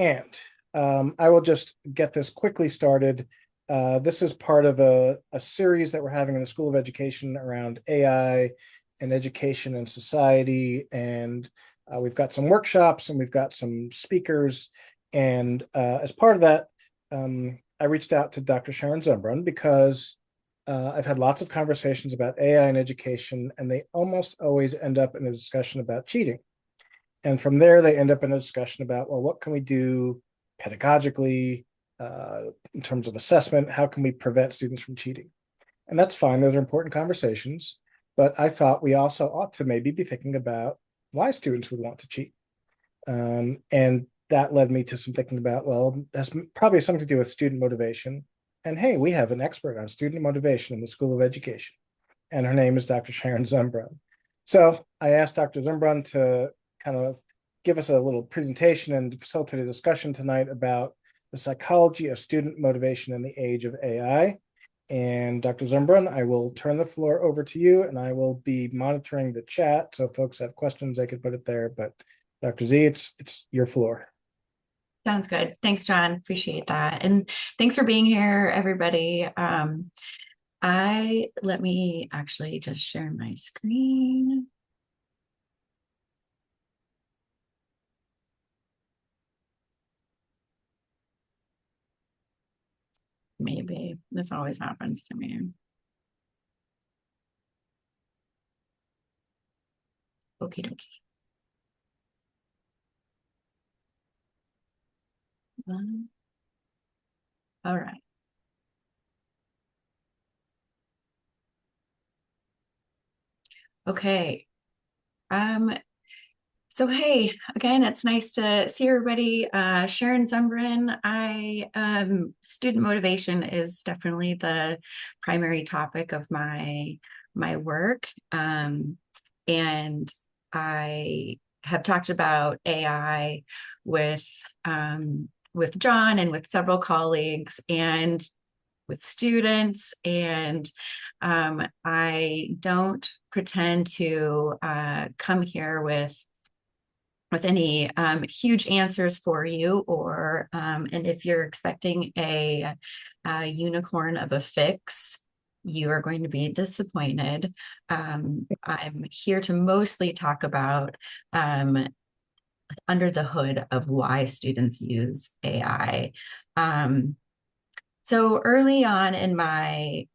And I will just get this quickly started. This is part of a series that we're having in the School of Education around AI and education and society. And we've got some workshops and we've got some speakers. And as part of that, I reached out to Dr. Sharon Zumbrunn because I've had lots of conversations about AI and education, and they almost always end up in a discussion about cheating. And from there, they end up in a discussion about, well, what can we do pedagogically in terms of assessment? How can we prevent students from cheating? And that's fine. Those are important conversations. But I thought we also ought to maybe be thinking about why students would want to cheat. And that led me to some thinking about, well, that's probably something to do with student motivation. And hey, we have an expert on student motivation in the School of Education, and her name is Dr. Sharon Zumbrunn. So I asked Dr. Zumbrunn to kind of give us a little presentation and facilitate a discussion tonight about the psychology of student motivation in the age of AI. And Dr. Zumbrunn, I will turn the floor over to you, and I will be monitoring the chat. So if folks have questions, they could put it there. But Dr. Z, it's your floor. Sounds good. Thanks, John. Appreciate that. And thanks for being here, everybody. Let me actually just share my screen. Maybe this always happens to me. Okie dokie. All right. Okay. So hey, again, it's nice to see everybody. Sharon Zumbrunn. Student motivation is definitely the primary topic of my work. And I have talked about AI with with John and with several colleagues and with students. And I don't pretend to come here with any huge answers for you, or and if you're expecting a unicorn of a fix, you are going to be disappointed. I'm here to mostly talk about under the hood of why students use AI. So early on in my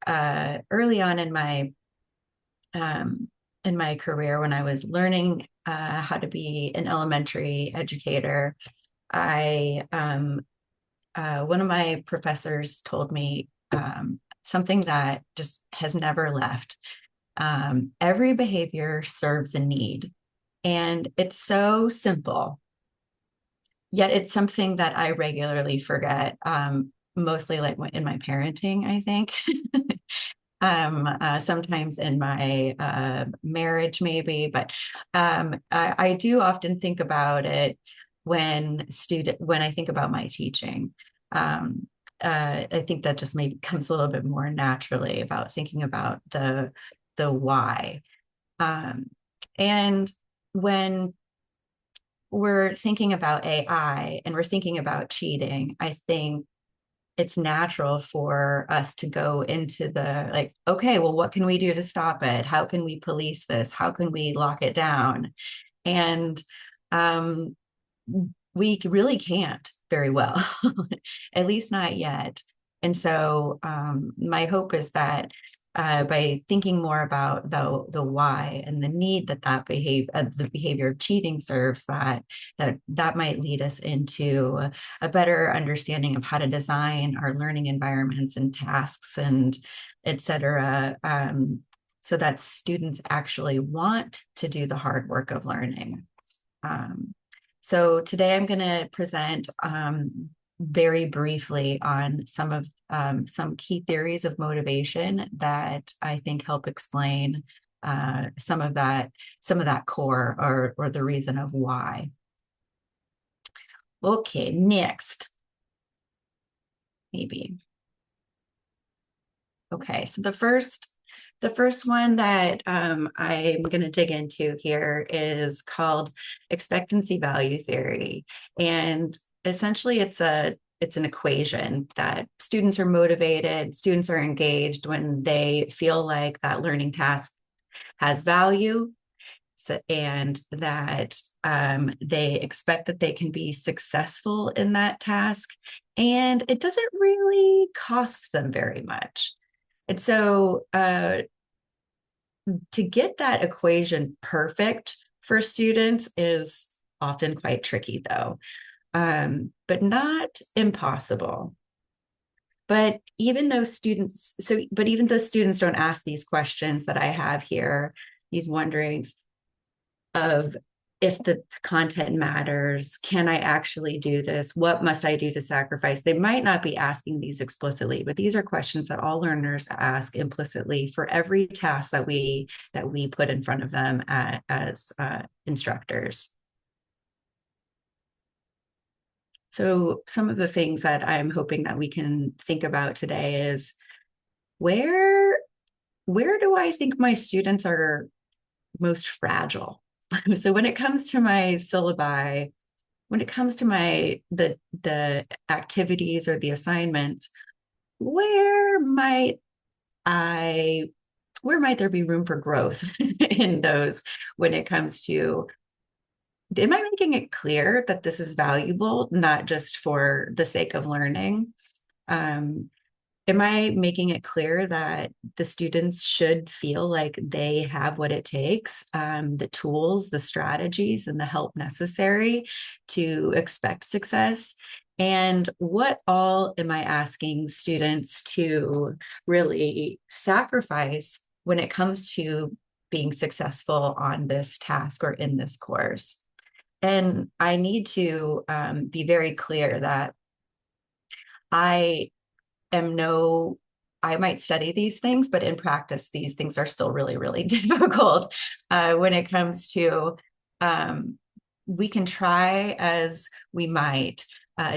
career, when I was learning how to be an elementary educator, I one of my professors told me something that just has never left. Every behavior serves a need, and it's so simple. Yet it's something that I regularly forget. Mostly like in my parenting, I think. Sometimes in my marriage, maybe, but I do often think about it when I think about my teaching. I think that just maybe comes a little bit more naturally about thinking about the why. And when we're thinking about AI and we're thinking about cheating, I think it's natural for us to go into the like, okay, well, what can we do to stop it? How can we police this? How can we lock it down? And um, we really can't very well, at least not yet. And so my hope is that by thinking more about the why and the need that the behavior of cheating serves, that might lead us into a better understanding of how to design our learning environments and tasks and et cetera, so that students actually want to do the hard work of learning. Um, so today I'm going to present very briefly on some key theories of motivation that I think help explain some of that core or the reason of why. Okay, next, maybe. Okay, so the first one that I'm going to dig into here is called expectancy value theory. And essentially it's an equation that students are motivated, students are engaged when they feel like that learning task has value, so, and that they expect that they can be successful in that task, and it doesn't really cost them very much. And so to get that equation perfect for students is often quite tricky, though, but not impossible. But even though students don't ask these questions that I have here, these wonderings of if the content matters, can I actually do this? What must I do to sacrifice? They might not be asking these explicitly, but these are questions that all learners ask implicitly for every task that we put in front of them as instructors. So some of the things that I'm hoping that we can think about today is where where do I think my students are most fragile? So when it comes to my syllabi, when it comes to the activities or the assignments, where might I where might there be room for growth in those when it comes to, am I making it clear that this is valuable, not just for the sake of learning? Um, am I making it clear that the students should feel like they have what it takes, the tools, the strategies, and the help necessary to expect success? And what all am I asking students to really sacrifice when it comes to being successful on this task or in this course? And I need to be very clear that I am no, I might study these things, but in practice, these things are still really, really difficult when it comes to, um, we can try as we might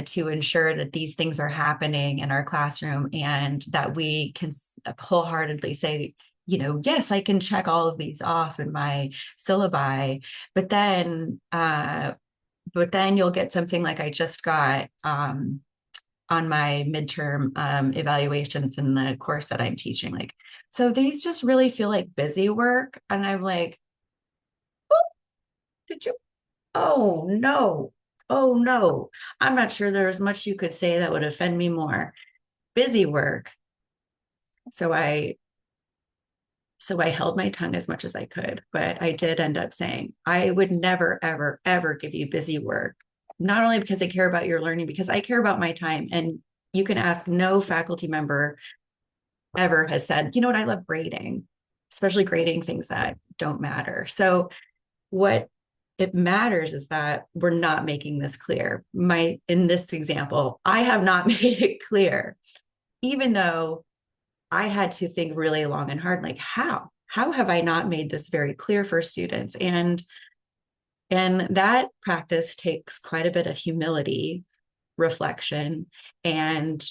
to ensure that these things are happening in our classroom and that we can wholeheartedly say, yes, I can check all of these off in my syllabi, but then, you'll get something like I just got on my midterm evaluations in the course that I'm teaching. Like, so these just really feel like busy work. And I'm like, oh, did you? Oh, no. Oh, no. I'm not sure there's much you could say that would offend me more. Busy work. So I so I held my tongue as much as I could, but I did end up saying, I would never, ever, ever give you busy work, not only because I care about your learning, because I care about my time. And you can ask, no faculty member ever has said, you know what, I love grading, especially grading things that don't matter. So what it matters is that we're not making this clear. In this example, I have not made it clear, even though I had to think really long and hard, like how have I not made this very clear for students? And that practice takes quite a bit of humility, reflection, and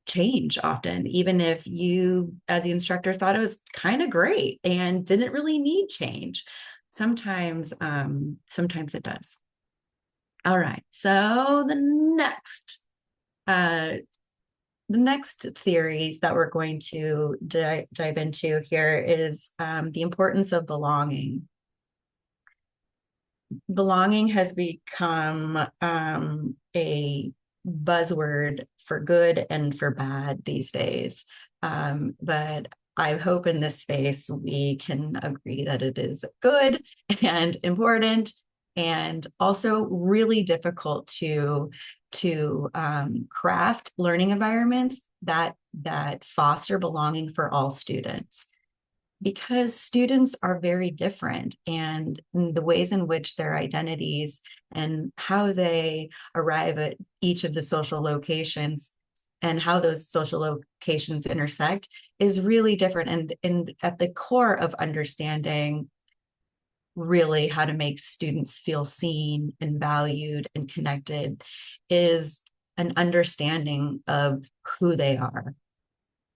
change often, even if you as the instructor thought it was kind of great and didn't really need change. Sometimes it does. All right. So uh the next theories that we're going to dive into here is the importance of belonging. Belonging has become a buzzword for good and for bad these days. But I hope in this space we can agree that it is good and important and also really difficult to craft learning environments that foster belonging for all students, because students are very different, and the ways in which their identities and how they arrive at each of the social locations and how those social locations intersect is really different. And at the core of understanding really how to make students feel seen and valued and connected is an understanding of who they are.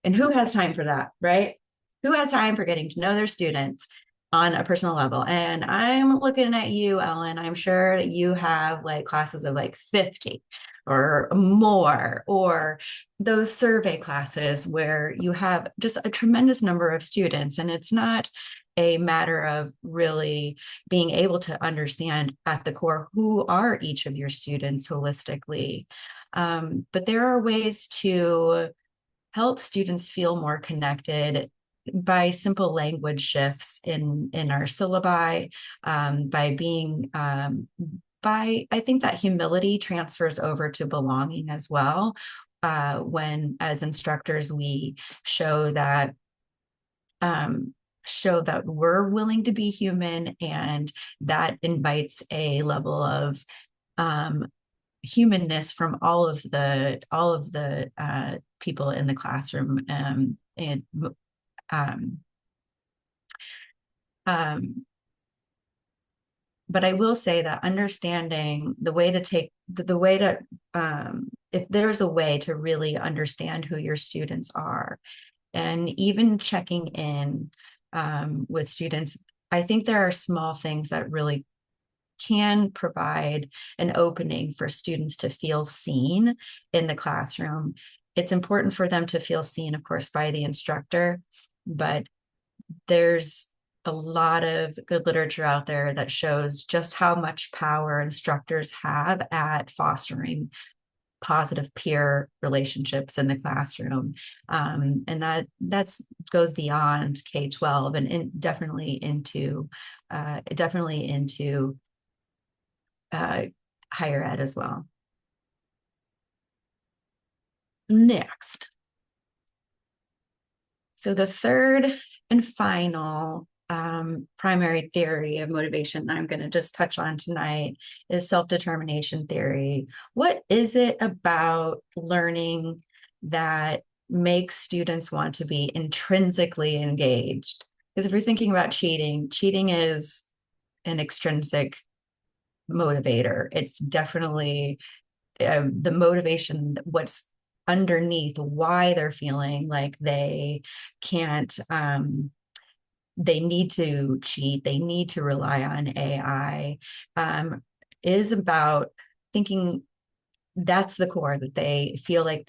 And who has time for that, right? Who has time for getting to know their students on a personal level. And I'm looking at you, Ellen. I'm sure that you have like classes of like 50 or more, or those survey classes where you have just a tremendous number of students. And it's not a matter of really being able to understand at the core who are each of your students holistically. But there are ways to help students feel more connected by simple language shifts in our syllabi, by being by I think that humility transfers over to belonging as well. When as instructors we show that um, show that we're willing to be human, and that invites a level of um, humanness from all of the people in the classroom, and um, um, but I will say that understanding the way to take the way to if there's a way to really understand who your students are, and even checking in with students, I think there are small things that really can provide an opening for students to feel seen in the classroom. It's important for them to feel seen, of course, by the instructor, but there's a lot of good literature out there that shows just how much power instructors have at fostering positive peer relationships in the classroom, and that goes beyond K-12 and definitely into uh, higher ed as well. Next, so the third and final primary theory of motivation I'm going to just touch on tonight is self-determination theory. What is it about learning that makes students want to be intrinsically engaged? Because if you're thinking about cheating, cheating is an extrinsic motivator. It's definitely the motivation, what's underneath why they're feeling like they can't, they need to cheat, they need to rely on AI, is about thinking that's the core, that they feel like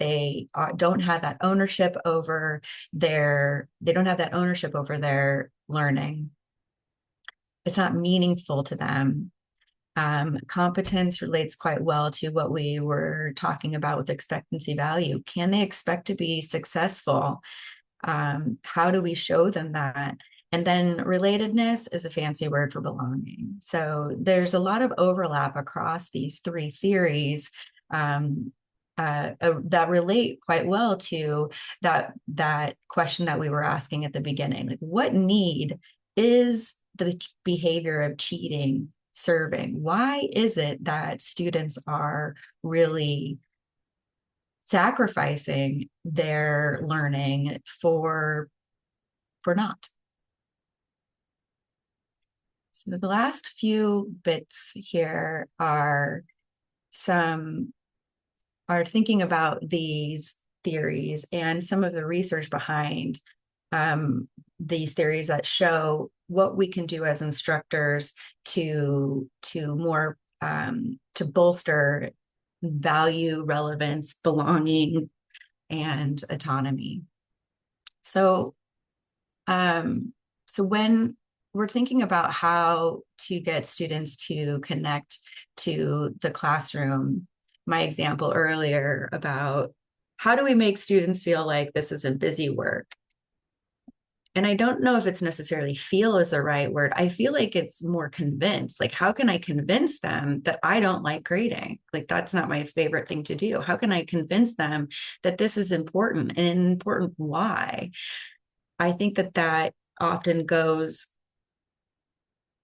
don't have that ownership over they don't have that ownership over their learning. It's not meaningful to them. Competence relates quite well to what we were talking about with expectancy value. Can they expect to be successful? How do we show them that? And then relatedness is a fancy word for belonging. So there's a lot of overlap across these three theories, that relate quite well to that question that we were asking at the beginning. Like, what need is the behavior of cheating serving? Why is it that students are really sacrificing their learning for not? So the last few bits here some are thinking about these theories and some of the research behind these theories that show what we can do as instructors to more to bolster value, relevance, belonging, and autonomy. So um, so when we're thinking about how to get students to connect to the classroom, my example earlier about how do we make students feel like this isn't busy work? And I don't know if it's necessarily feel is the right word. I feel like it's more convince. Like, how can I convince them that I don't like grading? Like, that's not my favorite thing to do. How can I convince them that this is important, and important why? I think that often goes,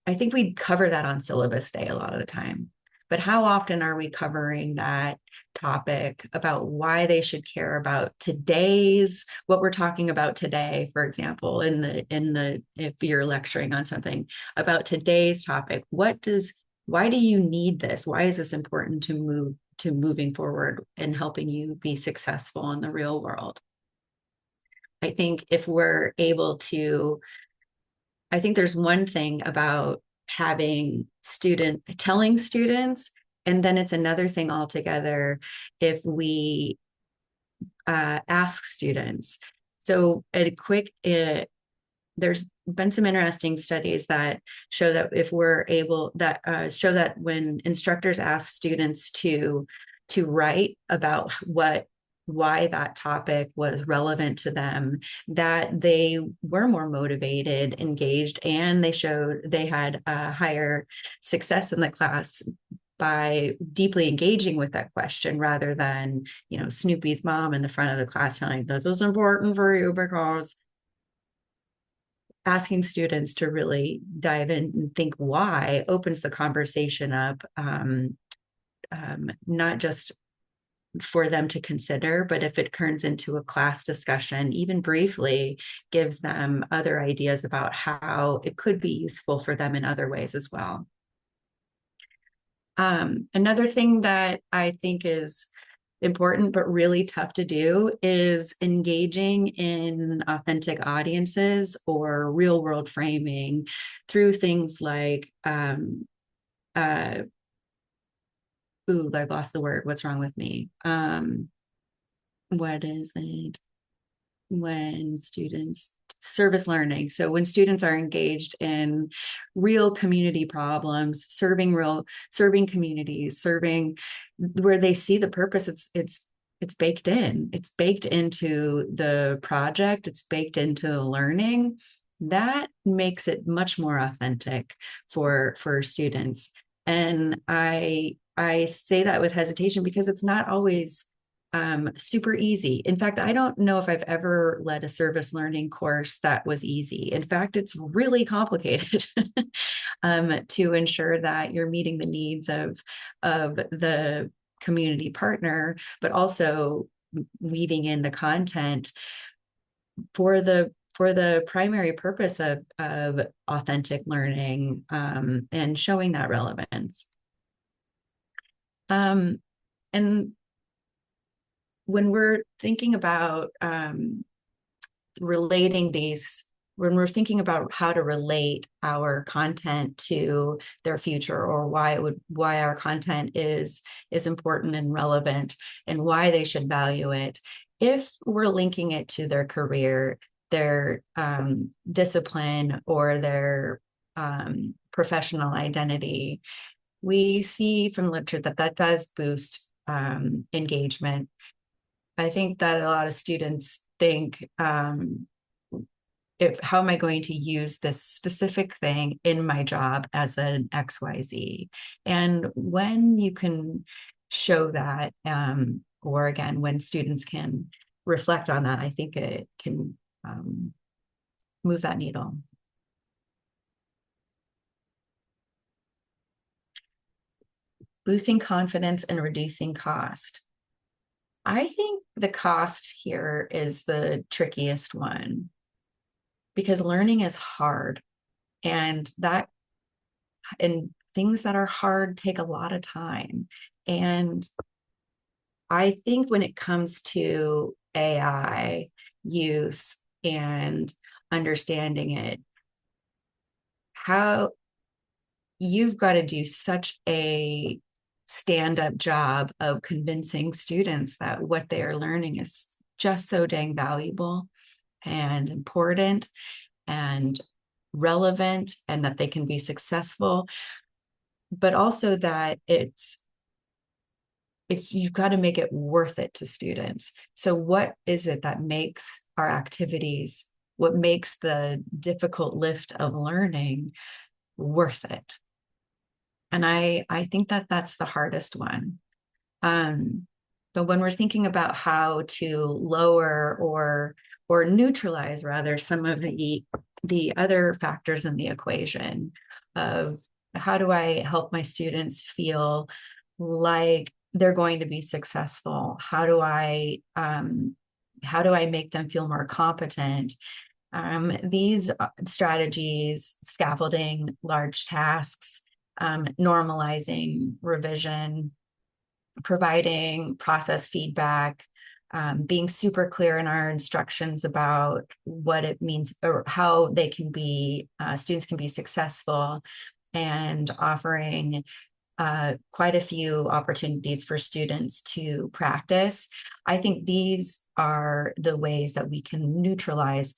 I think we cover that on syllabus day a lot of the time. But how often are we covering that topic about why they should care about what we're talking about today, for example, if you're lecturing on something about today's topic, why do you need this? Why is this important to moving forward and helping you be successful in the real world? I think if we're able to I think there's one thing about telling students, and then it's another thing altogether if we ask students. So a quick there's been some interesting studies that show that if we're able that show that when instructors ask students to write about why that topic was relevant to them, that they were more motivated, engaged, and they had a higher success in the class by deeply engaging with that question rather than, Snoopy's mom in the front of the class telling, this is important for you because asking students to really dive in and think why opens the conversation up, not just for them to consider, but if it turns into a class discussion, even briefly, gives them other ideas about how it could be useful for them in other ways as well. Another thing that I think is important but really tough to do is engaging in authentic audiences or real world framing through things like I've lost the word. What's wrong with me? What is it? When students service learning. So when students are engaged in real community problems, serving communities, serving where they see the purpose, it's baked in. It's baked into the project, it's baked into the learning. That makes it much more authentic for students. And I say that with hesitation because it's not always super easy. In fact, I don't know if I've ever led a service learning course that was easy. In fact, it's really complicated to ensure that you're meeting the needs of the community partner, but also weaving in the content for the primary purpose of authentic learning, and showing that relevance. And when we're thinking about relating these, when we're thinking about how to relate our content to their future, or why our content is important and relevant and why they should value it, if we're linking it to their career, their discipline, or their professional identity, we see from literature that does boost engagement. I think that a lot of students think, how am I going to use this specific thing in my job as an XYZ? And when you can show that, or again, when students can reflect on that, I think it can move that needle. Boosting confidence and reducing cost. I think the cost here is the trickiest one because learning is hard, and things that are hard take a lot of time. And I think when it comes to AI use and understanding it, how you've got to do such a stand-up job of convincing students that what they are learning is just so dang valuable and important and relevant, and that they can be successful, but also that you've got to make it worth it to students. So what is it that makes our activities, what makes the difficult lift of learning worth it? And I think that that's the hardest one. But when we're thinking about how to lower or neutralize rather some of the other factors in the equation of how do I help my students feel like they're going to be successful? How do I make them feel more competent? These strategies, scaffolding large tasks, normalizing revision, providing process feedback, being super clear in our instructions about what it means or how they can be, students can be successful, and offering quite a few opportunities for students to practice. I think these are the ways that we can neutralize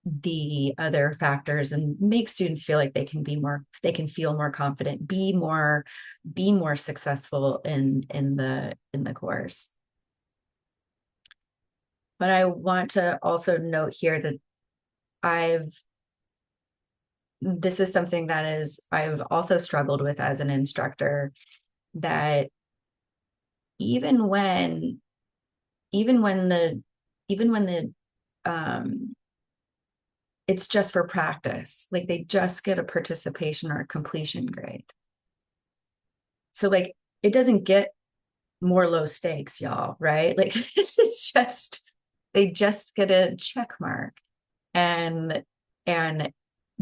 the other factors and make students feel like they can feel more confident, be more successful in the course. But I want to also note here that I've this is something that is I've also struggled with as an instructor, that even when even when the even when the um it's just for practice, like they just get a participation or a completion grade. So like it doesn't get more low stakes, y'all, right? Like this is just they just get a check mark. And and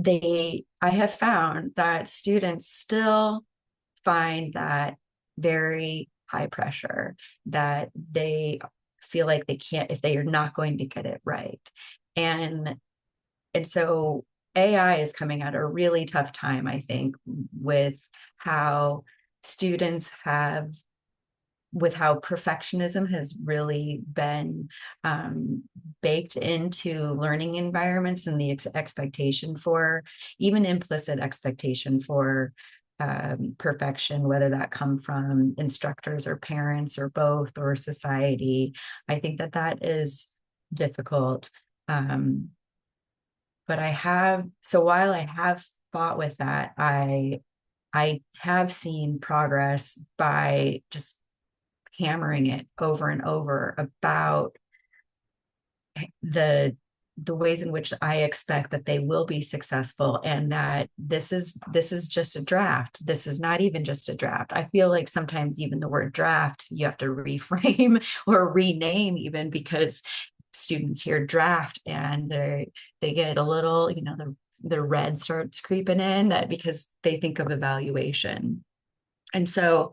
I have found that students still find that very high pressure, that they feel like they can't, if they are not going to get it right. And so AI is coming at a really tough time, I think, with how students have with how perfectionism has really been baked into learning environments, and the expectation for, even implicit expectation for perfection, whether that come from instructors or parents or both or society. I think that that is difficult. Um, but so while I have fought with that, I have seen progress by just hammering it over and over about the the ways in which I expect that they will be successful, and that this is just a draft. This is not even just a draft. I feel like sometimes even the word draft you have to reframe or rename, even because students hear draft and they get a little, the red starts creeping in, that because they think of evaluation. And so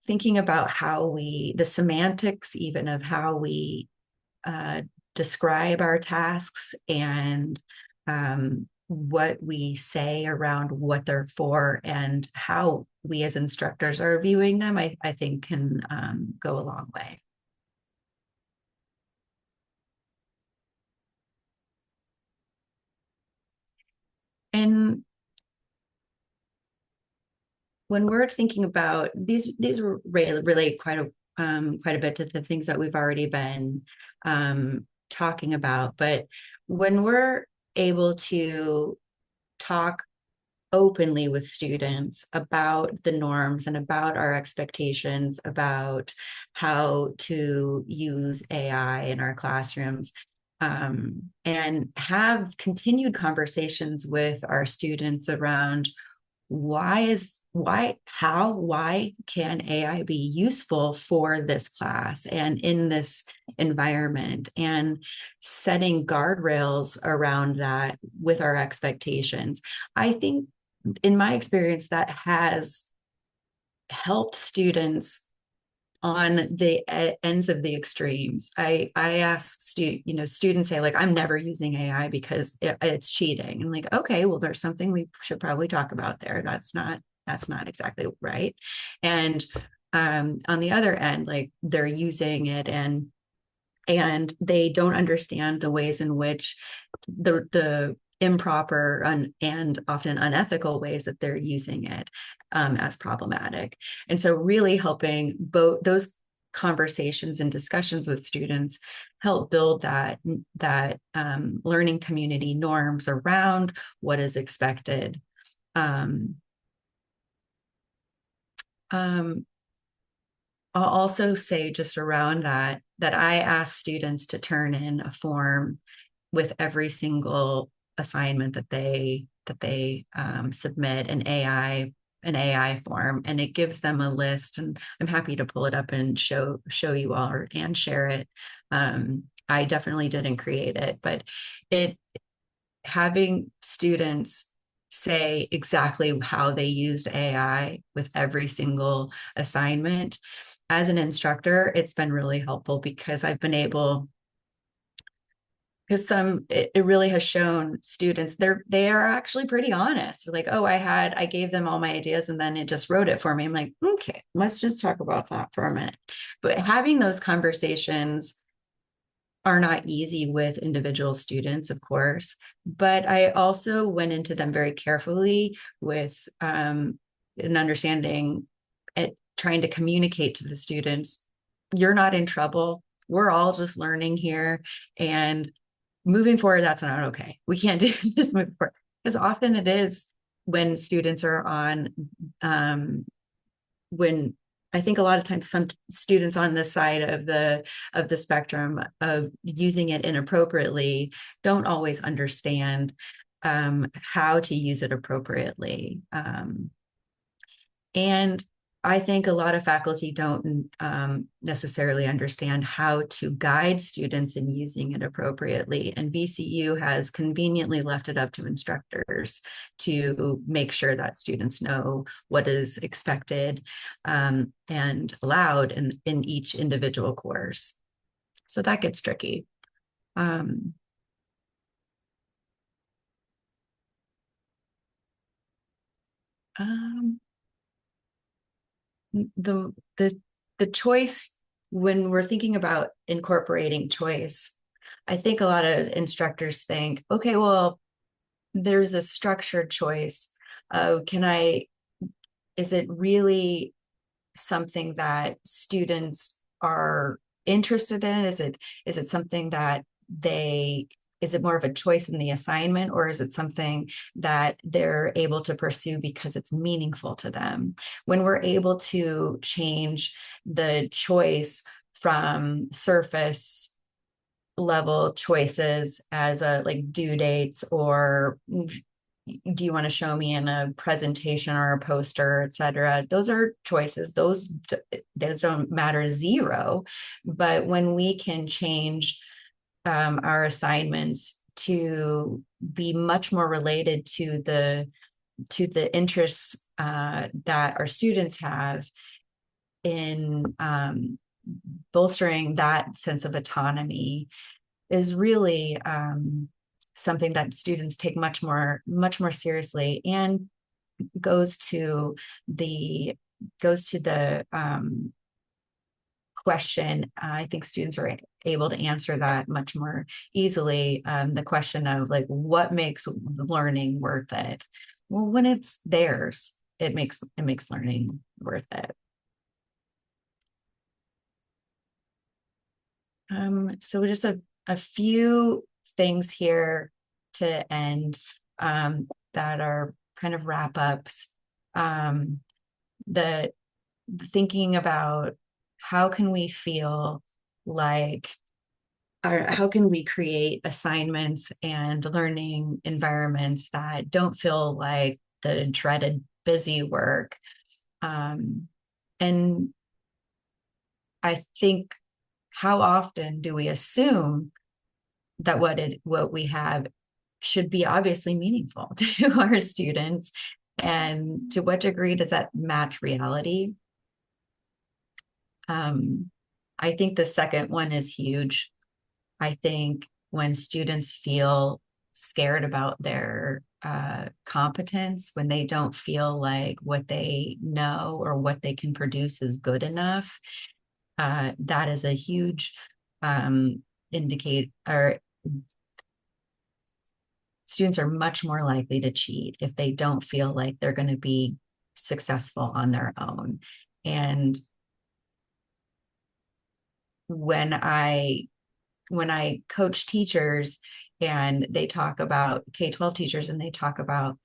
thinking about the semantics even of how we uh, describe our tasks, and what we say around what they're for, and how we as instructors are viewing them, I think can go a long way. And when we're thinking about these relate quite a bit to the things that we've already been talking about. But when we're able to talk openly with students about the norms and about our expectations about how to use AI in our classrooms, and have continued conversations with our students around why can AI be useful for this class and in this environment, and setting guardrails around that with our expectations. I think in my experience that has helped students on the ends of the extremes. I ask students say like, I'm never using AI because it's cheating. And like, okay, well, there's something we should probably talk about there. That's not exactly right. And on the other end, like they're using it, and they don't understand the ways in which the improper and often unethical ways that they're using it as problematic. And so really helping both those conversations and discussions with students help build that learning community norms around what is expected. Um, um, I'll also say just around that I ask students to turn in a form with every single assignment that they submit, an AI form, and it gives them a list. And I'm happy to pull it up and show you all, and share it. I definitely didn't create it, but it having students say exactly how they used AI with every single assignment as an instructor, it's been really helpful because I've been able, because it really has shown students they are actually pretty honest. They're like, oh, I gave them all my ideas and then it just wrote it for me. I'm like, okay, let's just talk about that for a minute. But having those conversations are not easy with individual students, of course, but I also went into them very carefully with an understanding at trying to communicate to the students, you're not in trouble. We're all just learning here. And moving forward, that's not okay. We can't do this moving forward. Because often it is when students are on when I think a lot of times some students on this side of the spectrum of using it inappropriately don't always understand how to use it appropriately. And I think a lot of faculty don't necessarily understand how to guide students in using it appropriately. And VCU has conveniently left it up to instructors to make sure that students know what is expected and allowed in each individual course. So that gets tricky. Um, um, the the the choice when we're thinking about incorporating choice, I think a lot of instructors think, okay, well, there's a structured choice of is it really something that students are interested in? Is it something that they is it more of a choice in the assignment, or is it something that they're able to pursue because it's meaningful to them? When we're able to change the choice from surface level choices as a like due dates, or do you want to show me in a presentation or a poster, et cetera? Those are choices. Those don't matter zero. But when we can change our assignments to be much more related to the interests that our students have in bolstering that sense of autonomy is really something that students take much more seriously, and goes to the goes to the question. I think students are able to answer that much more easily. The question of like, what makes learning worth it? Well, when it's theirs, it makes learning worth it. So just a few things here to end that are kind of wrap ups. Um, the thinking about how can we feel like, or how can we create assignments and learning environments that don't feel like the dreaded busy work. Um, and I think, how often do we assume that what we have should be obviously meaningful to our students, and to what degree does that match reality? um, I think the second one is huge. I think when students feel scared about their competence, when they don't feel like what they know or what they can produce is good enough, that is a huge indicate or students are much more likely to cheat if they don't feel like they're going to be successful on their own. And when I when I coach teachers and they talk about K-12 teachers and they talk about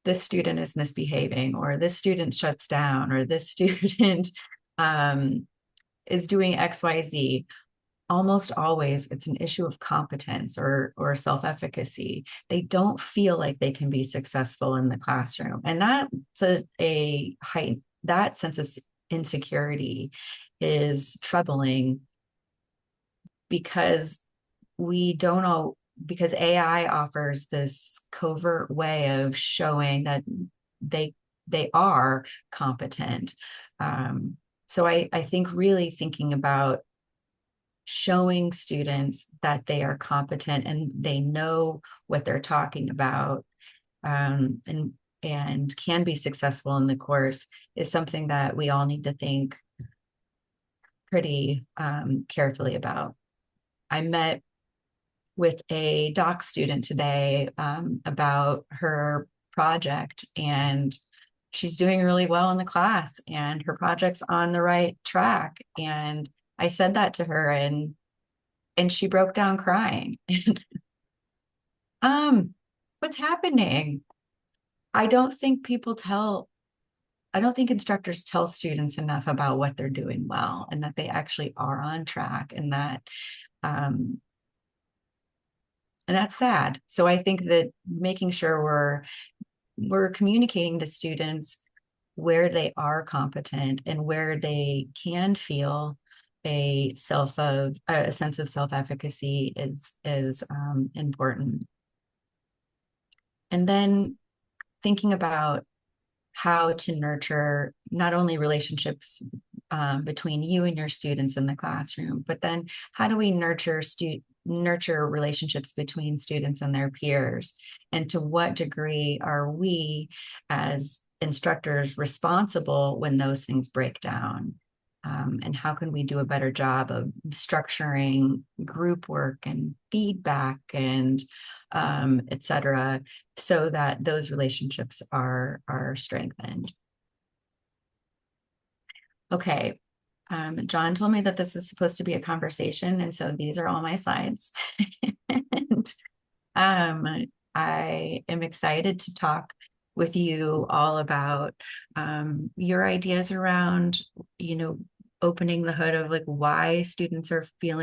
this student is misbehaving, or this student shuts down, or this student um, is doing XYZ, almost always it's an issue of competence or self-efficacy. They don't feel like they can be successful in the classroom. And that's a height, that sense of insecurity is troubling, because we don't know because AI offers this covert way of showing that they they are competent. Um, So I think really thinking about showing students that they are competent and they know what they're talking about, and can be successful in the course is something that we all need to think pretty carefully about. I met with a doc student today about her project, and she's doing really well in the class and her project's on the right track. And I said that to her, and she broke down crying. um what's happening? I don't think people tell I don't think instructors tell students enough about what they're doing well and that they actually are on track, um, and that's sad. So I think that making sure we're communicating to students where they are competent and where they can feel a sense of self-efficacy is important. And then thinking about how to nurture not only relationships between you and your students in the classroom, but then how do we nurture relationships between students and their peers? And to what degree are we as instructors responsible when those things break down? And how can we do a better job of structuring group work and feedback and et cetera, so that those relationships are strengthened. Okay. John told me that this is supposed to be a conversation, and so these are all my slides. And um, I am excited to talk with you all about your ideas around, you know, opening the hood of like why students feel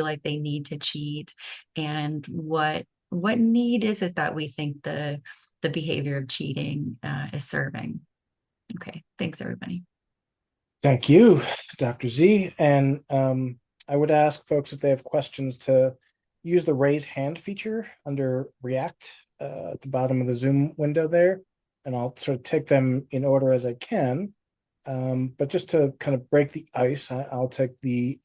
like they need to cheat, and what need is it that we think the behavior of cheating is serving. Okay, thanks everybody. Thank you, Dr. Z. And I would ask folks if they have questions to use the raise hand feature under React at the bottom of the Zoom window there. And I'll sort of take them in order as I can. But just to kind of break the ice, I'll take the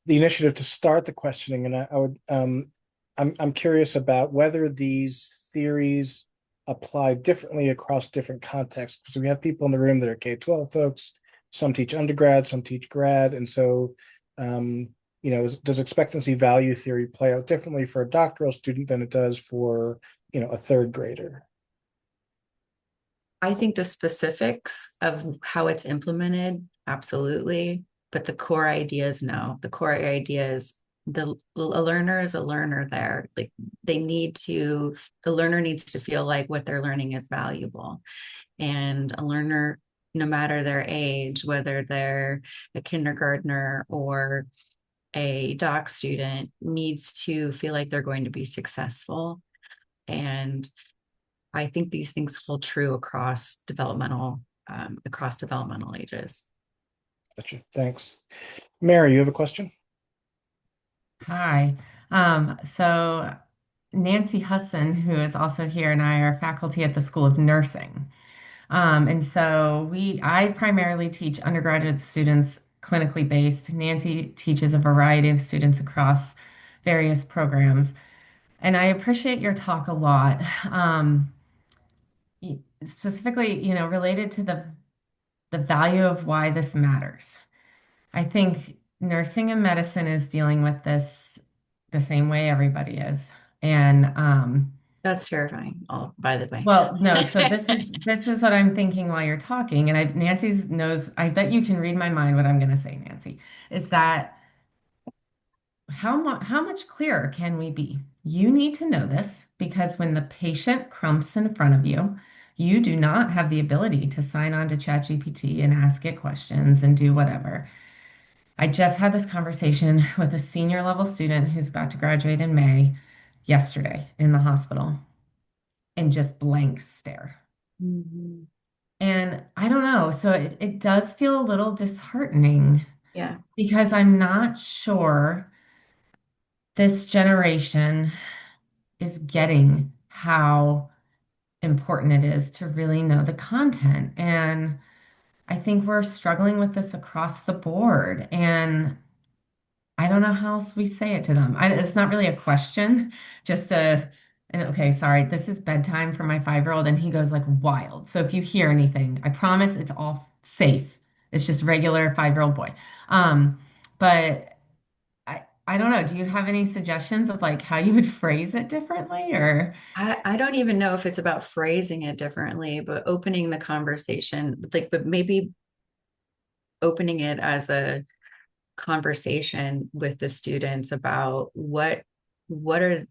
initiative to start the questioning. And I would I'm curious about whether these theories apply differently across different contexts. Because we have people in the room that are K-12 folks, some teach undergrad, some teach grad. And so, does expectancy value theory play out differently for a doctoral student than it does for, a third grader? I think the specifics of how it's implemented, absolutely. But the core ideas, no. The core idea is a learner is a learner there. Like the learner needs to feel like what they're learning is valuable. And a learner, no matter their age, whether they're a kindergartner or a doc student, needs to feel like they're going to be successful. And I think these things hold true across developmental ages. Gotcha. Thanks. Mary, you have a question? Hi. So Nancy Husson, who is also here, and I are faculty at the School of Nursing. And so I primarily teach undergraduate students clinically based. Nancy teaches a variety of students across various programs. And I appreciate your talk a lot, specifically, related to the value of why this matters. I think nursing and medicine is dealing with this the same way everybody is. And That's terrifying, oh, by the way. well, no, so this is what I'm thinking while you're talking. And Nancy's knows, I bet you can read my mind what I'm gonna say, Nancy, is that how much clearer can we be? You need to know this because when the patient crumps in front of you, you do not have the ability to sign on to ChatGPT and ask it questions and do whatever. I just had this conversation with a senior level student who's about to graduate in May yesterday in the hospital and just blank stare. Mhm. And I don't know. So it does feel a little disheartening Yeah. because I'm not sure this generation is getting how important it is to really know the content. And I think we're struggling with this across the board. And I don't know how else we say it to them. It's not really a question, just and okay, sorry, this is bedtime for my 5-year-old, and he goes like wild. So if you hear anything, I promise it's all safe. It's just regular 5-year-old boy. But I don't know. Do you have any suggestions of like how you would phrase it differently or? I don't even know if it's about phrasing it differently, but opening the conversation, like, but maybe opening it as a conversation with the students about what are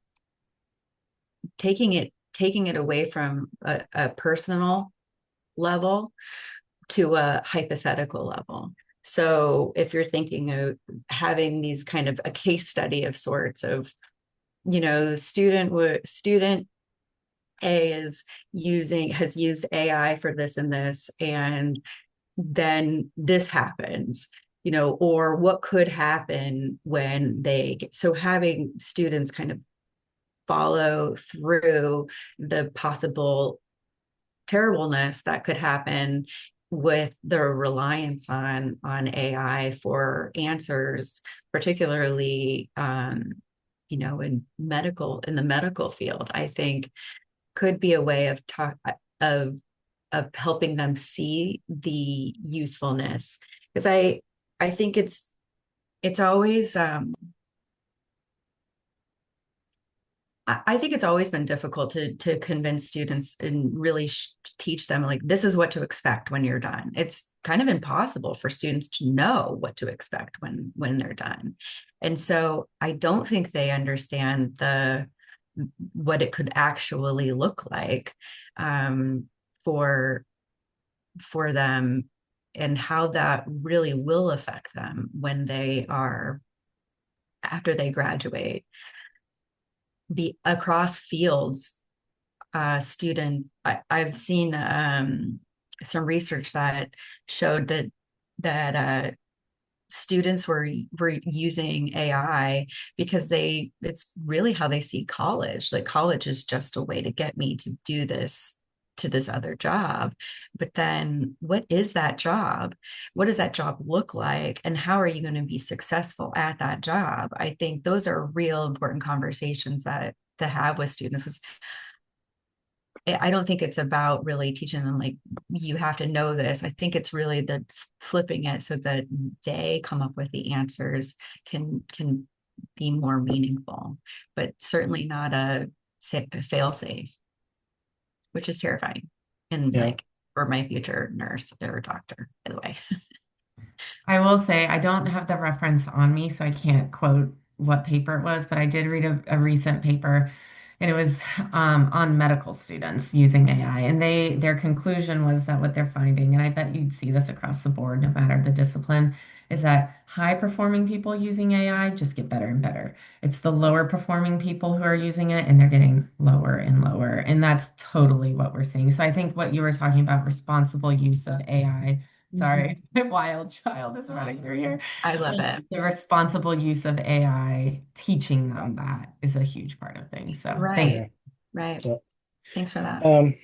taking it away from a personal level to a hypothetical level. So if you're thinking of having these kind of a case study of sorts of, the student A has used AI for this and this, and then this happens, or what could happen when so having students kind of follow through the possible terribleness that could happen with the reliance on AI for answers, particularly in the medical field, I think could be a way of of helping them see the usefulness. Because I think it's always I think it's always been difficult to convince students and really teach them like this is what to expect when you're done. It's kind of impossible for students to know what to expect when they're done. And so I don't think they understand the what it could actually look like um, for for them and how that really will affect them when they are after they graduate be across fields. I've seen some research that showed that students were using AI because it's really how they see college. Like college is just a way to get me to do this to this other job. But then what is that job? What does that job look like? And how are you going to be successful at that job? I think those are real important conversations that to have with students. 'Cause I don't think it's about really teaching them like you have to know this. I think it's really the flipping it so that they come up with the answers can be more meaningful, but certainly not a fail safe, which is terrifying. And Yeah. like for my future nurse or doctor, by the way. I will say I don't have the reference on me, so I can't quote what paper it was, but I did read a recent paper, and it was on medical students using AI, and their conclusion was that what they're finding, and I bet you'd see this across the board, no matter the discipline, is that high performing people using AI just get better and better. It's the lower performing people who are using it, and they're getting lower and lower, and that's totally what we're seeing. So I think what you were talking about, responsible use of AI. Mhm. Sorry, my wild child is running through here. I love it. The responsible use of AI, teaching them that is a huge part of things. So thank Right. Yeah. Right. Yeah. Thanks for that. Um,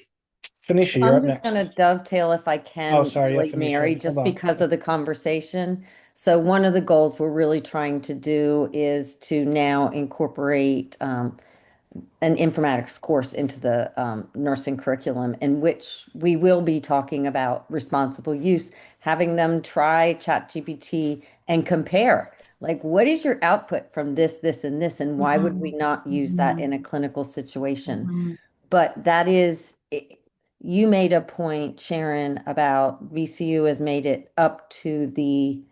Phoenicia, you're I'm up just going to next. dovetail, if I Oh, can, sorry. Yeah, really, Phoenicia. Mary, Hold just on. because of the conversation. So, one of the goals we're really trying to do is to now incorporate an informatics course into the nursing curriculum, in which we will be talking about responsible use, having them try ChatGPT and compare. Like, what is your output from this, and this, and why would we Mhm. not use that Mhm. in a clinical situation? Mhm. But that is, you made a point, Sharon, about VCU has made it up to the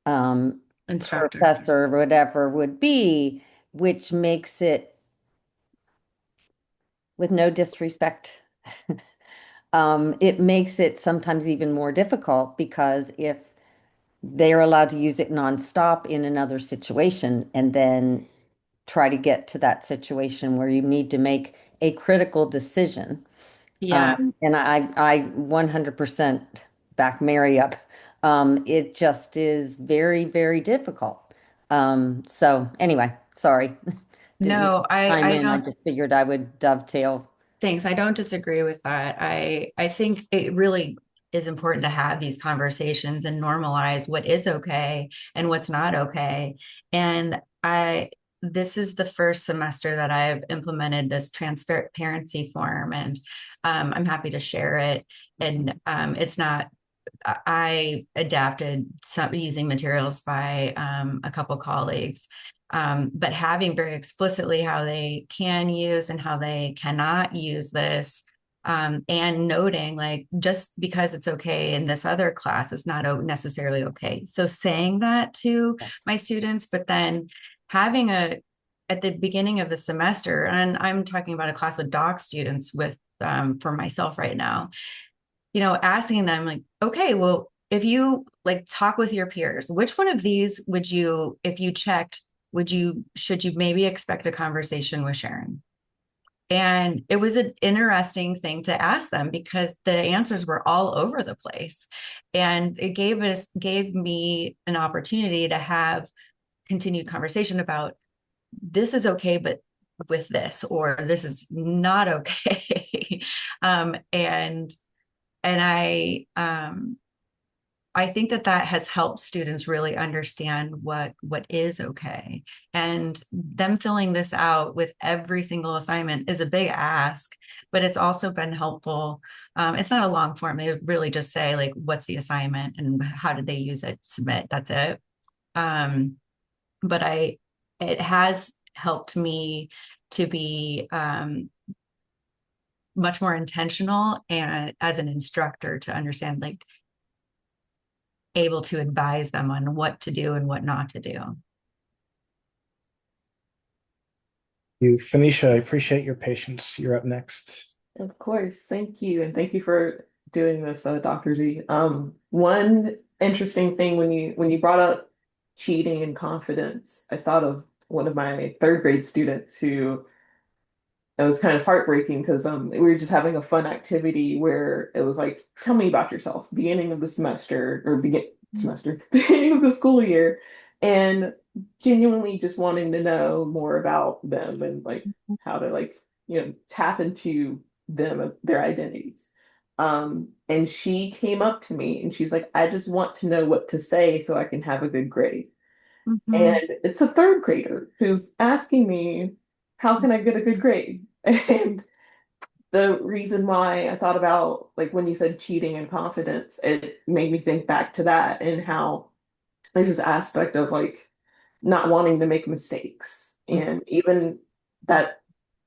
um, Instructor. professor, whatever would be, which makes it, with no disrespect, it makes it sometimes even more difficult because if they're allowed to use it nonstop in another situation and then try to get to that situation where you need to make a critical decision. Yeah. And I 100% back Mary up. It just is very, very difficult. So anyway, sorry, didn't mean No, to chime I in. I don't. just figured I would dovetail. Thanks. I don't disagree with that. I think it really is important to have these conversations and normalize what is okay and what's not okay. And this is the first semester that I've implemented this transparency form, and I'm happy to share it. And it's not, I adapted some using materials by a couple colleagues, but having very explicitly how they can use and how they cannot use this, and noting like just because it's okay in this other class, it's not necessarily okay. So saying that to my students, but then having at the beginning of the semester, and I'm talking about a class with doc students with for myself right now, asking them like, okay, well, if you like talk with your peers, which one of these would you, if you checked, should you maybe expect a conversation with Sharon? And it was an interesting thing to ask them because the answers were all over the place. And it gave me an opportunity to have continued conversation about this is okay, but with this, or this is not okay. And I think that has helped students really understand what is okay. And them filling this out with every single assignment is a big ask, but it's also been helpful. It's not a long form. They really just say like, what's the assignment and how did they use it? Submit. That's it. But it has helped me to be much more intentional and as an instructor to understand, like, able to advise them on what to do and what not to do. You, Phoenicia, I appreciate your patience. You're up next. Of course. Thank you. And thank you for doing this, Dr. Z. One interesting thing when you brought up cheating and confidence, I thought of one of my third grade students who it was kind of heartbreaking because we were just having a fun activity where it was like, tell me about yourself, beginning of the semester or beginning of the school year, and genuinely just wanting to know more about them and like how to like, tap into them, their identities. And she came up to me and she's like, I just want to know what to say so I can have a good grade. Mm-hmm. And it's a third grader who's asking me, how can I get a good grade? And the reason why I thought about, like, when you said cheating and confidence, it made me think back to that and how there's this aspect of like not wanting to make mistakes. And even that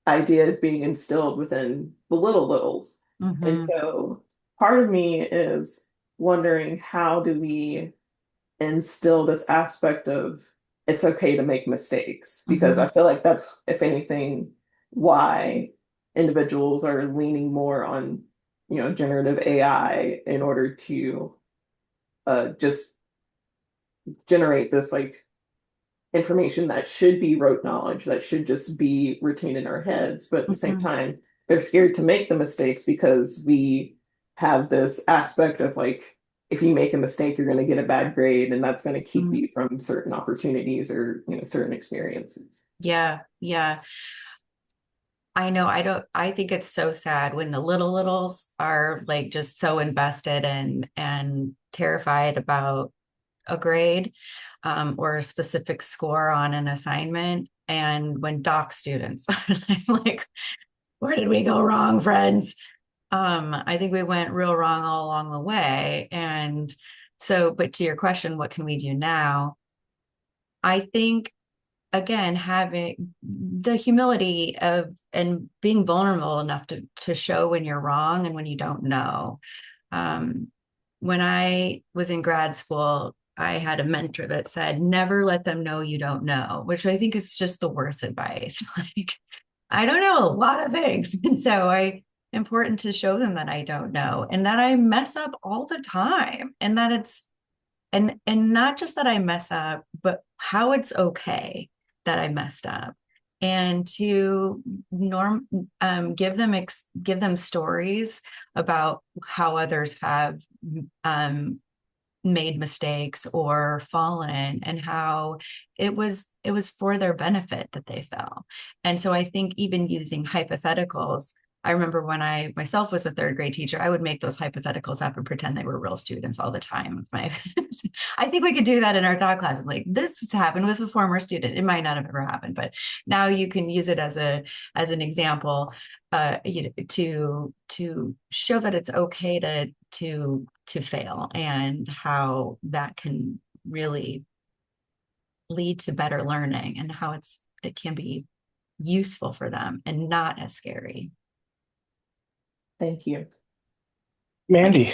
idea is being instilled within the little littles. And Mm-hmm. so part of me is wondering, how do we instill this aspect of it's okay to make mistakes? Because I feel like that's, if anything, why individuals are leaning more on, generative AI in order to just generate this like information that should be rote knowledge, that should just be retained in our heads. But at the same time, they're scared to make the mistakes because we have this aspect of like, if you make a mistake, you're going to get a bad grade, and that's going to keep you from certain opportunities or, certain experiences. Yeah, yeah. I know. I think it's so sad when the littles are like just so invested and terrified about a grade, or a specific score on an assignment. And when doc students, I'm like, where did we go wrong, friends? I think we went real wrong all along the way. And so, but to your question, what can we do now? I think, again, having the humility of and being vulnerable enough to show when you're wrong and when you don't know. Um, when I was in grad school, I had a mentor that said, never let them know you don't know, which I think is just the worst advice. Like, I don't know a lot of things. And so important to show them that I don't know and that I mess up all the time, and that it's and not just that I mess up, but how it's okay that I messed up, and to give them stories about how others have made mistakes or fallen, and how it was for their benefit that they fell. And so I think even using hypotheticals, I remember when I myself was a third grade teacher, I would make those hypotheticals up and pretend they were real students all the time with my I think we could do that in our thought classes. Like, this has happened with a former student. It might not have ever happened, but now you can use it as an example, to show that it's okay to fail, and how that can really lead to better learning, and how it can be useful for them and not as scary. Thank you. Mandy.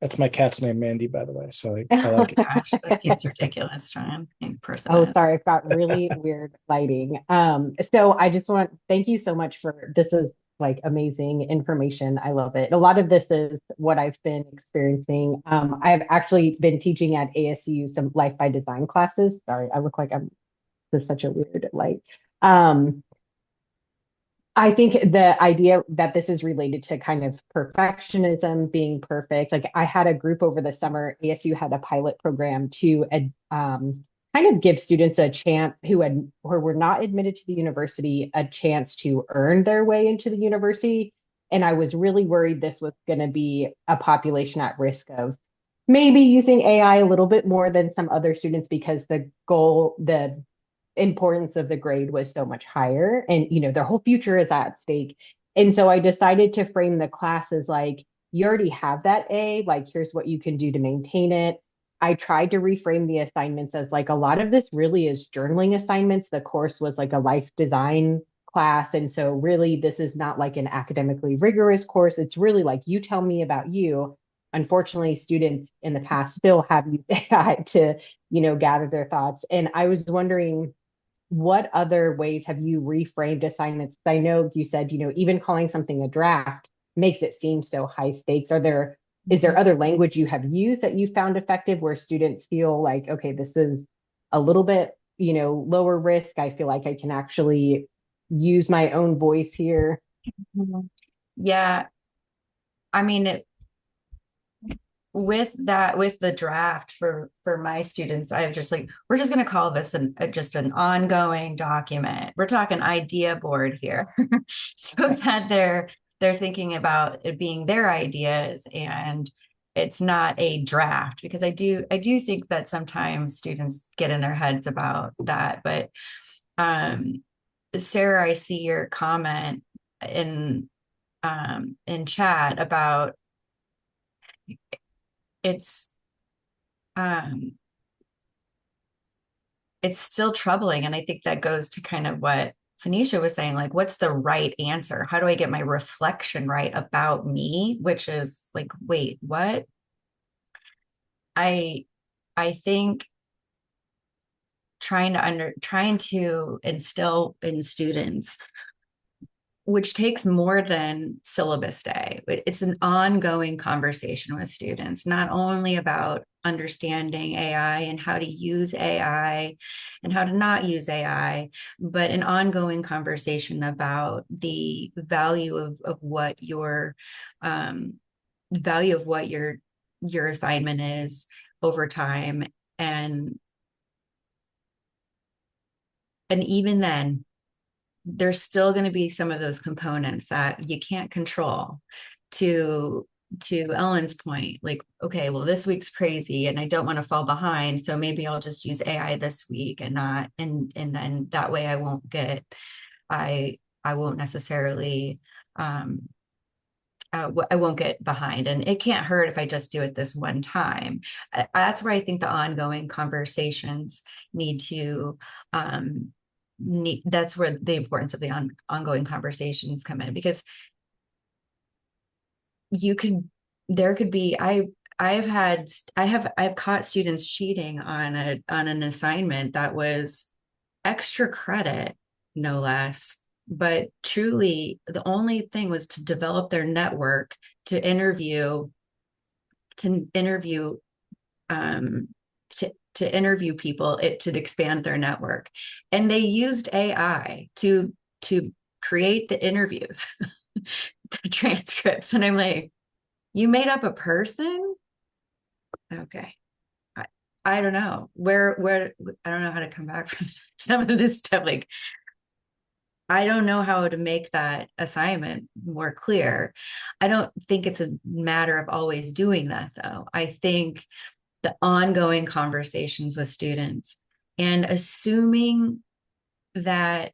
That's my cat's name, Mandy, by the way. So I like it. Gosh, that seems ridiculous, trying in person. Oh, sorry, I've got really weird lighting. So I just thank you so much this is like amazing information. I love it. A lot of this is what I've been experiencing. I've actually been teaching at ASU some Life by Design classes. Sorry, I look like this is such a weird light. I think the idea that this is related to kind of perfectionism, being perfect. Like, I had a group over the summer, ASU had a pilot program to kind of give students a chance who were not admitted to the university, a chance to earn their way into the university. And I was really worried this was going to be a population at risk of maybe using AI a little bit more than some other students, because the importance of the grade was so much higher, and their whole future is at stake. And so I decided to frame the class as like, you already have that A, like, here's what you can do to maintain it. I tried to reframe the assignments as like, a lot of this really is journaling assignments. The course was like a life design class, and so really this is not like an academically rigorous course. It's really like, you tell me about you. Unfortunately, students in the past still have used AI to gather their thoughts. And I was wondering, what other ways have you reframed assignments? I know you said, even calling something a draft makes it seem so high stakes. Is there other language you have used that you found effective, where students feel like, okay, this is a little bit, lower risk. I feel like I can actually use my own voice here. Yeah. I mean, with the draft for my students, I have just like, we're just going to call this just an ongoing document. We're talking idea board here. So that they're thinking about it being their ideas, and it's not a draft, because I do think that sometimes students get in their heads about that. But Sarah, I see your comment in chat about it's um it's still troubling. And I think that goes to kind of what Phoenicia was saying, like, what's the right answer? How do I get my reflection right about me? Which is like, wait, what? I think trying to instill in students, which takes more than syllabus day. It's an ongoing conversation with students, not only about understanding AI and how to use AI and how to not use AI, but an ongoing conversation about the value of what your assignment is over time. And even then, there's still going to be some of those components that you can't control. To Ellen's point, like, okay, well, this week's crazy and I don't want to fall behind, so maybe I'll just use AI this week and not, and then that way I won't get necessarily I won't get behind, and it can't hurt if I just do it this one time. That's where I think the ongoing conversations need to that's where the importance of the ongoing conversations come in, because there could be, I've caught students cheating on an assignment that was extra credit, no less, but truly the only thing was to develop their network, to interview um to interview people, to expand their network. And they used AI to create the interviews, the transcripts. And I'm like, you made up a person? Okay. I don't know where I don't know how to come back from some of this stuff. Like, I don't know how to make that assignment more clear. I don't think it's a matter of always doing that, though. I think the ongoing conversations with students and assuming that,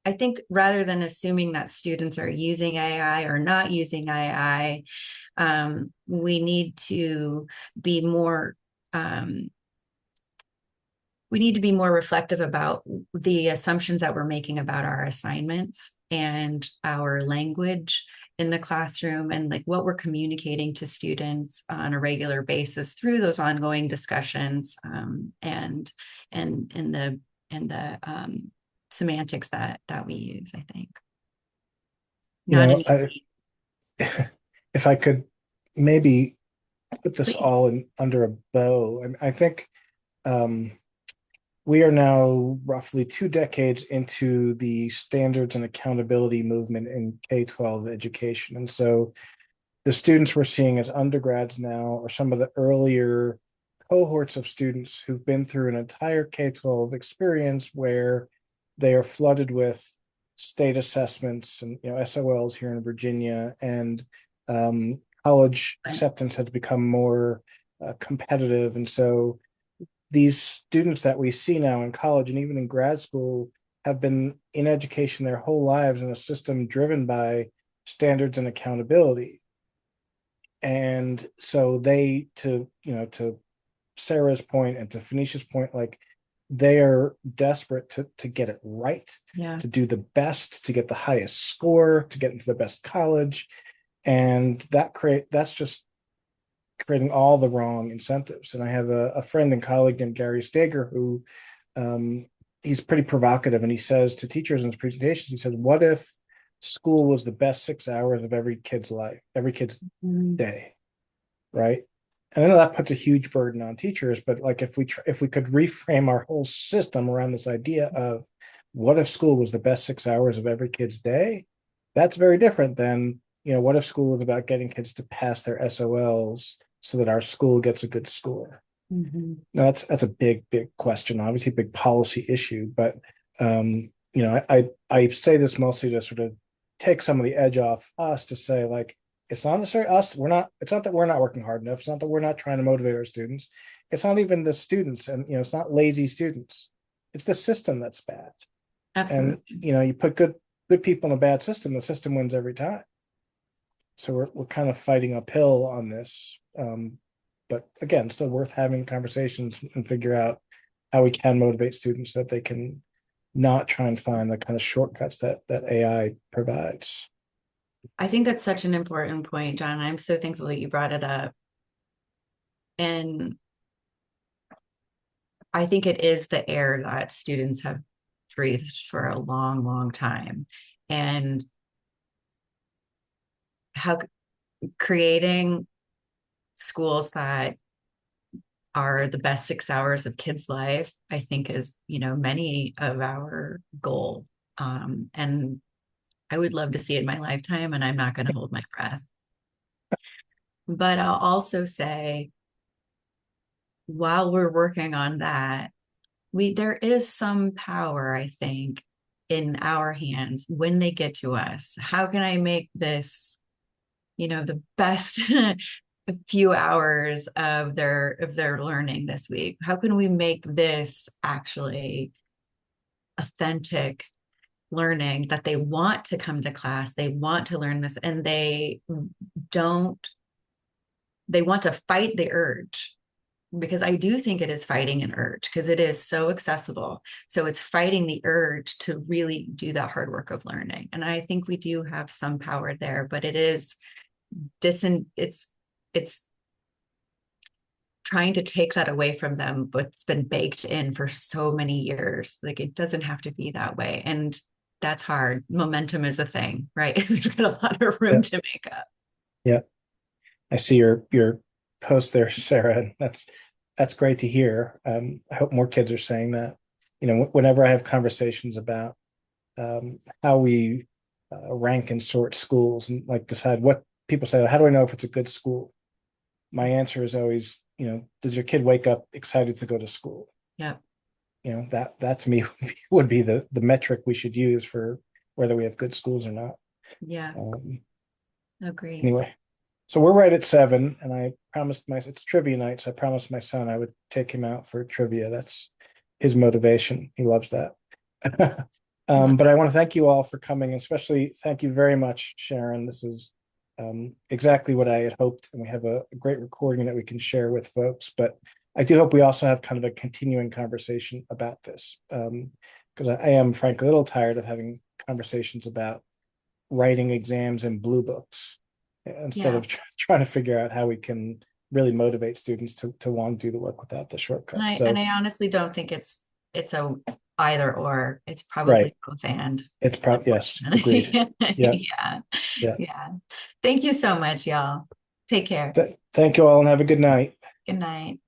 I think rather than assuming that students are using AI or not using AI, we need to be more um, we need to be more reflective about the assumptions that we're making about our assignments and our language in the classroom, and like what we're communicating to students on a regular basis through those ongoing discussions, and the semantics that we use, I think. Not an easy. If I could maybe put this Please. all in under a bow, I think we are now roughly 2 decades into the standards and accountability movement in K-12 education. And so the students we're seeing as undergrads now are some of the earlier cohorts of students who've been through an entire K-12 experience where they are flooded with state assessments and SOLs here in Virginia, and college acceptance has become more competitive. And so these students that we see now in college and even in grad school have been in education their whole lives in a system driven by standards and accountability. And so to Sarah's point and to Phoenicia's point, like, they are desperate to get it right, to do the best, to get the highest score, to get into the best college. And that's just creating all the wrong incentives. And I have a friend and colleague named Gary Steger who he's pretty provocative, and he says to teachers in his presentations, he says, what if school was the best 6 hours of every kid's life, every kid's day, right? And I know that puts a huge burden on teachers, but like if we could reframe our whole system around this idea of what if school was the best 6 hours of every kid's day, that's very different than, what if school was about getting kids to pass their SOLs so that our school gets a good score. Mm-hmm. Now that's a big question, obviously a big policy issue, but I say this mostly to sort of take some of the edge off us, to say, like, it's not necessarily us. It's not that we're not working hard enough. It's not that we're not trying to motivate our students. It's not even the students, and it's not lazy students. It's the system that's bad. Absolutely. And you put good people in a bad system, the system wins every time. So we're kind of fighting uphill on this. But again, still worth having conversations and figure out how we can motivate students so that they can not try and find the kind of shortcuts that AI provides. I think that's such an important point, John. I'm so thankful that you brought it up. And I think it is the air that students have breathed for a long, long time. And how creating schools that are the best 6 hours of kids' life, I think, is, many of our goal. And I would love to see it in my lifetime, and I'm not going to hold my breath. But I'll also say, while we're working on that, there is some power, I think, in our hands when they get to us. How can I make this, the best few hours of their learning this week? How can we make this actually authentic learning, that they want to come to class, they want to learn this, and they want to fight the urge? Because I do think it is fighting an urge, because it is so accessible. So it's fighting the urge to really do that hard work of learning. And I think we do have some power there, but it is it's trying to take that away from them, but it's been baked in for so many years. Like, it doesn't have to be that way. And that's hard. Momentum is a thing, right? We've got a lot of room to make up. Yeah. I see your post there, Sarah. That's great to hear. I hope more kids are saying that. Whenever I have conversations about how we rank and sort schools and like decide what people say, how do I know if it's a good school? My answer is always, does your kid wake up excited to go to school? Yeah. that to me would be the metric we should use for whether we have good schools or not. Yeah, agree. Anyway, so we're right at 7, and I promised it's trivia night, so I promised my son I would take him out for trivia. That's his motivation. He loves that. But I want to thank you all for coming, and especially thank you very much, Sharon. This is exactly what I had hoped, and we have a great recording that we can share with folks. But I do hope we also have kind of a continuing conversation about this, because I am frankly a little tired of having conversations about writing exams in blue books instead of trying to figure out how we can really motivate students to want to do the work without the shortcuts. And I honestly don't think it's a either or. It's probably Right. both and. It's probably, yes, agreed. Yeah. Yeah. Thank you so much, y'all. Take care. Thank you all and have a good night. Good night.